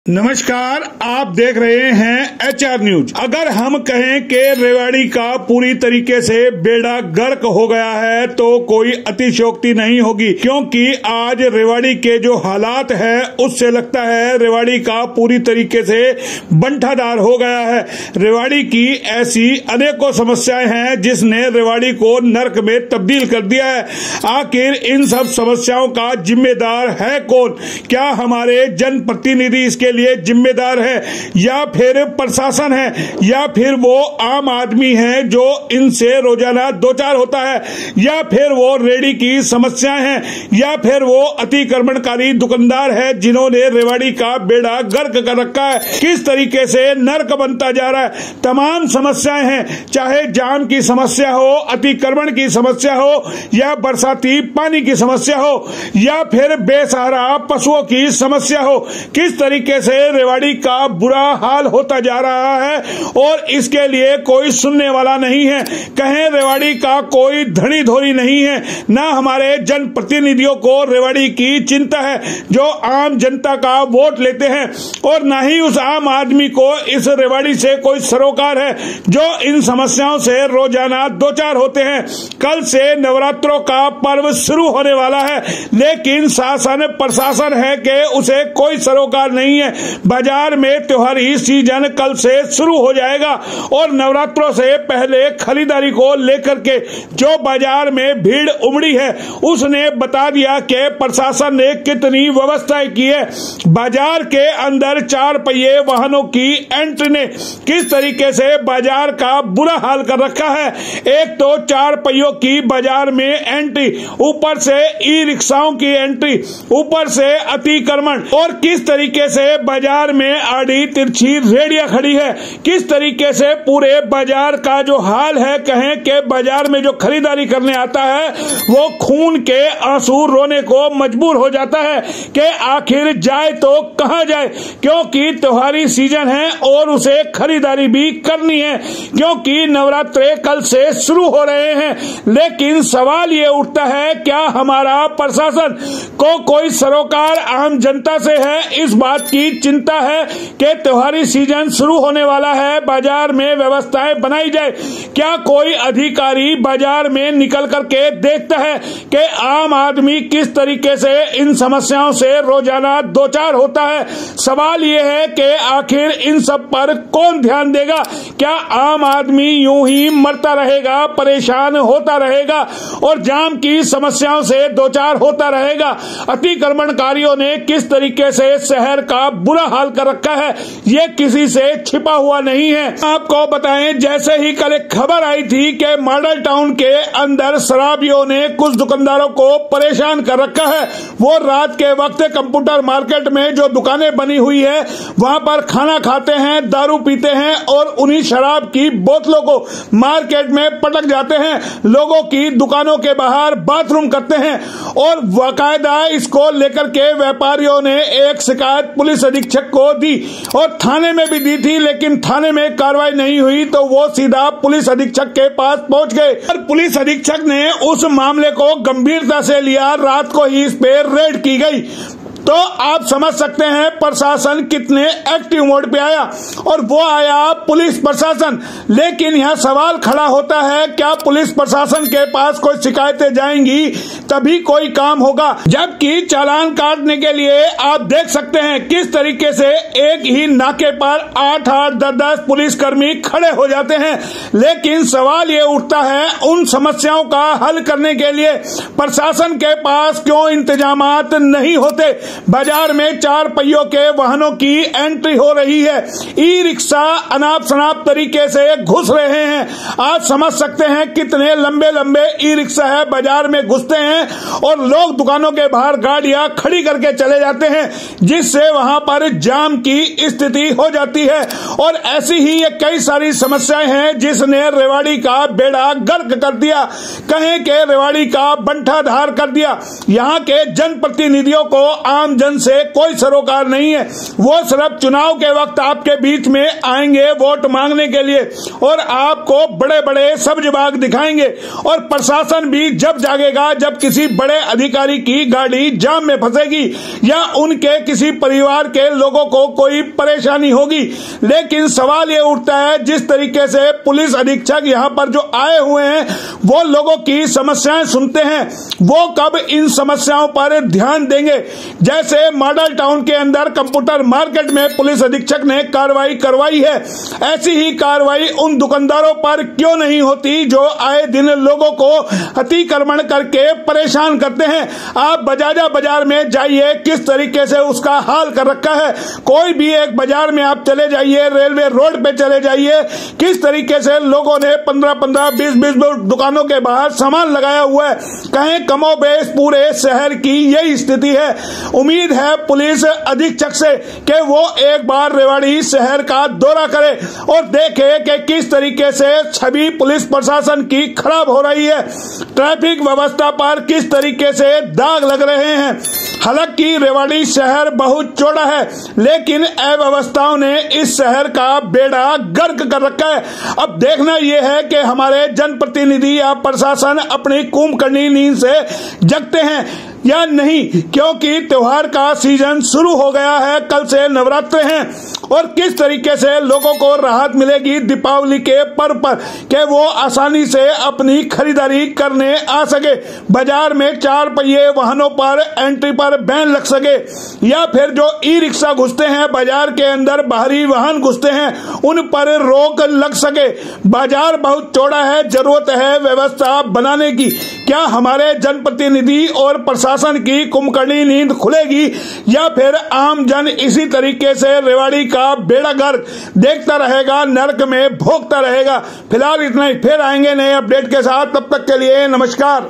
नमस्कार, आप देख रहे हैं HR न्यूज। अगर हम कहें कि रेवाड़ी का पूरी तरीके से बेड़ा गर्क हो गया है तो कोई अतिशयोक्ति नहीं होगी, क्योंकि आज रेवाड़ी के जो हालात है उससे लगता है रेवाड़ी का पूरी तरीके से बंटाधार हो गया है। रेवाड़ी की ऐसी अनेकों समस्याएं हैं जिसने रेवाड़ी को नर्क में तब्दील कर दिया है। आखिर इन सब समस्याओं का जिम्मेदार है कौन? क्या हमारे जनप्रतिनिधि इसके लिए जिम्मेदार है, या फिर प्रशासन है, या फिर वो आम आदमी है जो इनसे रोजाना दो चार होता है, या फिर वो रेडी की समस्याएं हैं, या फिर वो अतिक्रमणकारी दुकानदार है जिन्होंने रेवाड़ी का बेड़ा गर्क कर रखा है। किस तरीके से नर्क बनता जा रहा है। तमाम समस्याएं हैं, चाहे जाम की समस्या हो, अतिक्रमण की समस्या हो, या बरसाती पानी की समस्या हो, या फिर बेसहारा पशुओं की समस्या हो। किस तरीके से रेवाड़ी का बुरा हाल होता जा रहा है और इसके लिए कोई सुनने वाला नहीं है। कहें रेवाड़ी का कोई धनी धोरी नहीं है, ना हमारे जनप्रतिनिधियों को रेवाड़ी की चिंता है जो आम जनता का वोट लेते हैं, और ना ही उस आम आदमी को इस रेवाड़ी से कोई सरोकार है जो इन समस्याओं से रोजाना दो चार होते हैं। कल से नवरात्रों का पर्व शुरू होने वाला है, लेकिन शासन प्रशासन है कि उसे कोई सरोकार नहीं है। बाजार में त्योहारी सीजन कल से शुरू हो जाएगा और नवरात्रों से पहले खरीदारी को लेकर के जो बाजार में भीड़ उमड़ी है उसने बता दिया कि प्रशासन ने कितनी व्यवस्थाएं की है। बाजार के अंदर चार पहिए वाहनों की एंट्री ने किस तरीके से बाजार का बुरा हाल कर रखा है। एक तो चार पहियों की बाजार में एंट्री, ऊपर से ई रिक्शाओं की एंट्री, ऊपर से अतिक्रमण, और किस तरीके से बाजार में आड़ी तिरछी रेडियां खड़ी है। किस तरीके से पूरे बाजार का जो हाल है, कहें कि बाजार में जो खरीदारी करने आता है वो खून के आंसू रोने को मजबूर हो जाता है कि आखिर जाए तो कहां जाए, क्योंकि त्योहारी सीजन है और उसे खरीदारी भी करनी है, क्योंकि नवरात्रे कल से शुरू हो रहे हैं। लेकिन सवाल ये उठता है, क्या हमारा प्रशासन को कोई सरोकार आम जनता से है? इस बात की चिंता है कि त्योहारी सीजन शुरू होने वाला है, बाजार में व्यवस्थाएं बनाई जाए। क्या कोई अधिकारी बाजार में निकल करके देखता है कि आम आदमी किस तरीके से इन समस्याओं से रोजाना दो चार होता है? सवाल यह है कि आखिर इन सब पर कौन ध्यान देगा? क्या आम आदमी यूं ही मरता रहेगा, परेशान होता रहेगा और जाम की समस्याओं से दो चार होता रहेगा? अतिक्रमणकारियों ने किस तरीके से शहर का बुरा हाल कर रखा है, ये किसी से छिपा हुआ नहीं है। आपको बताएं, जैसे ही कल एक खबर आई थी कि मॉडल टाउन के अंदर शराबियों ने कुछ दुकानदारों को परेशान कर रखा है। वो रात के वक्त कंप्यूटर मार्केट में जो दुकानें बनी हुई है वहां पर खाना खाते हैं, दारू पीते हैं और उन्हीं शराब की बोतलों को मार्केट में पटक जाते हैं, लोगों की दुकानों के बाहर बाथरूम करते हैं, और बाकायदा इसको लेकर के व्यापारियों ने एक शिकायत पुलिस अधीक्षक को दी और थाने में भी दी थी, लेकिन थाने में कार्रवाई नहीं हुई तो वो सीधा पुलिस अधीक्षक के पास पहुंच गए और पुलिस अधीक्षक ने उस मामले को गंभीरता से लिया। रात को ही इस पे रेड की गई। तो आप समझ सकते हैं प्रशासन कितने एक्टिव मोड पे आया, और वो आया पुलिस प्रशासन। लेकिन यहाँ सवाल खड़ा होता है, क्या पुलिस प्रशासन के पास कोई शिकायतें जाएंगी तभी कोई काम होगा? जबकि चालान काटने के लिए आप देख सकते हैं किस तरीके से एक ही नाके पर 8-8, 10-10 पुलिसकर्मी खड़े हो जाते हैं। लेकिन सवाल ये उठता है, उन समस्याओं का हल करने के लिए प्रशासन के पास क्यों इंतजामात नहीं होते? बाजार में चार पहियों के वाहनों की एंट्री हो रही है, ई रिक्शा अनाप शनाप तरीके से घुस रहे हैं। आप समझ सकते हैं कितने लंबे लंबे ई रिक्शा है, बाजार में घुसते हैं और लोग दुकानों के बाहर गाड़ियां खड़ी करके चले जाते हैं, जिससे वहां पर जाम की स्थिति हो जाती है। और ऐसी ही ये कई सारी समस्याएं हैं जिसने रेवाड़ी का बेड़ा गर्क कर दिया, कहें कि रेवाड़ी का बंटाधार कर दिया। यहाँ के जनप्रतिनिधियों को आम आम जन से कोई सरोकार नहीं है। वो सिर्फ चुनाव के वक्त आपके बीच में आएंगे वोट मांगने के लिए और आपको बड़े बड़े सब्ज बाग दिखाएंगे। और प्रशासन भी जब जागेगा जब किसी बड़े अधिकारी की गाड़ी जाम में फंसेगी या उनके किसी परिवार के लोगों को कोई परेशानी होगी। लेकिन सवाल ये उठता है, जिस तरीके से पुलिस अधीक्षक यहाँ पर जो आए हुए हैं वो लोगों की समस्याएं सुनते हैं, वो कब इन समस्याओं पर ध्यान देंगे। जैसे मॉडल टाउन के अंदर कंप्यूटर मार्केट में पुलिस अधीक्षक ने कार्रवाई करवाई है, ऐसी ही कार्रवाई उन दुकानदारों पर क्यों नहीं होती जो आए दिन लोगों को अतिक्रमण करके परेशान करते हैं। आप बजाजा बाजार में जाइए, किस तरीके से उसका हाल कर रखा है। कोई भी एक बाजार में आप चले जाइए, रेलवे रोड पे चले जाइए, किस तरीके से लोगों ने 15-15, 20-20 दुकानों के बाहर सामान लगाया हुआ है। कहीं कमोबेश पूरे शहर की यही स्थिति है। उम्मीद है पुलिस अधीक्षक से कि वो एक बार रेवाड़ी शहर का दौरा करे और देखे कि किस तरीके से छवि पुलिस प्रशासन की खराब हो रही है, ट्रैफिक व्यवस्था पर किस तरीके से दाग लग रहे हैं। हालांकि रेवाड़ी शहर बहुत चौड़ा है, लेकिन अव्यवस्थाओं ने इस शहर का बेड़ा गर्क कर रखा है। अब देखना यह है कि हमारे जनप्रतिनिधि या प्रशासन अपनी कुंभकर्णी नींद से जगते हैं या नहीं, क्योंकि त्योहार का सीजन शुरू हो गया है। कल से नवरात्र हैं और किस तरीके से लोगों को राहत मिलेगी दीपावली के पर्व पर कि वो आसानी से अपनी खरीदारी करने आ सके, बाजार में 4 पहिए वाहनों पर एंट्री पर बैन लग सके, या फिर जो ई रिक्शा घुसते हैं बाजार के अंदर, बाहरी वाहन घुसते हैं, उन पर रोक लग सके। बाजार बहुत चौड़ा है, जरूरत है व्यवस्था बनाने की। क्या हमारे जनप्रतिनिधि और प्रशासन की कुंभकर्णी नींद खुलेगी या फिर आम जन इसी तरीके से रेवाड़ी का बेड़ा गर्क देखता रहेगा, नरक में भोगता रहेगा। फिलहाल इतना ही, फिर आएंगे नए अपडेट के साथ। तब तक के लिए नमस्कार।